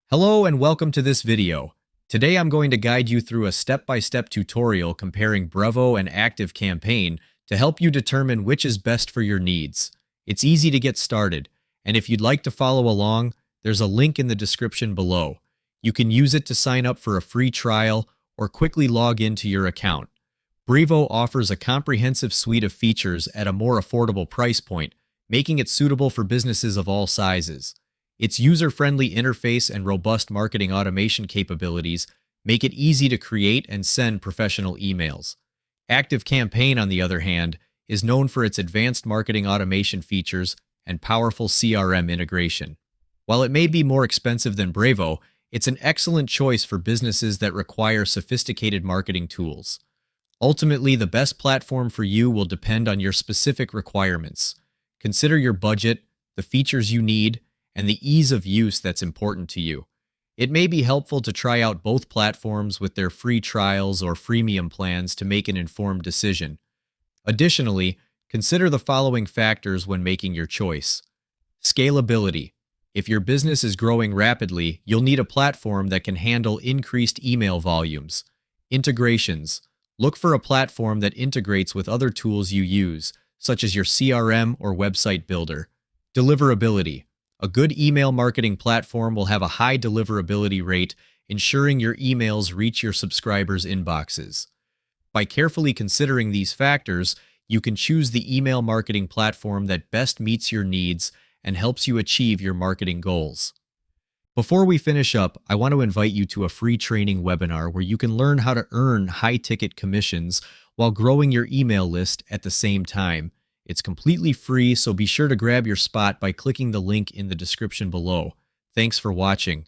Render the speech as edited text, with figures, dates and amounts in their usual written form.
Hello and welcome to this video. Today I'm going to guide you through a step-by-step tutorial comparing Brevo and ActiveCampaign to help you determine which is best for your needs. It's easy to get started, and if you'd like to follow along, there's a link in the description below. You can use it to sign up for a free trial or quickly log into your account. Brevo offers a comprehensive suite of features at a more affordable price point, making it suitable for businesses of all sizes. Its user-friendly interface and robust marketing automation capabilities make it easy to create and send professional emails. ActiveCampaign, on the other hand, is known for its advanced marketing automation features and powerful CRM integration. While it may be more expensive than Brevo, it's an excellent choice for businesses that require sophisticated marketing tools. Ultimately, the best platform for you will depend on your specific requirements. Consider your budget, the features you need, and the ease of use that's important to you. It may be helpful to try out both platforms with their free trials or freemium plans to make an informed decision. Additionally, consider the following factors when making your choice. Scalability. If your business is growing rapidly, you'll need a platform that can handle increased email volumes. Integrations. Look for a platform that integrates with other tools you use, such as your CRM or website builder. Deliverability. A good email marketing platform will have a high deliverability rate, ensuring your emails reach your subscribers' inboxes. By carefully considering these factors, you can choose the email marketing platform that best meets your needs and helps you achieve your marketing goals. Before we finish up, I want to invite you to a free training webinar where you can learn how to earn high-ticket commissions while growing your email list at the same time. It's completely free, so be sure to grab your spot by clicking the link in the description below. Thanks for watching.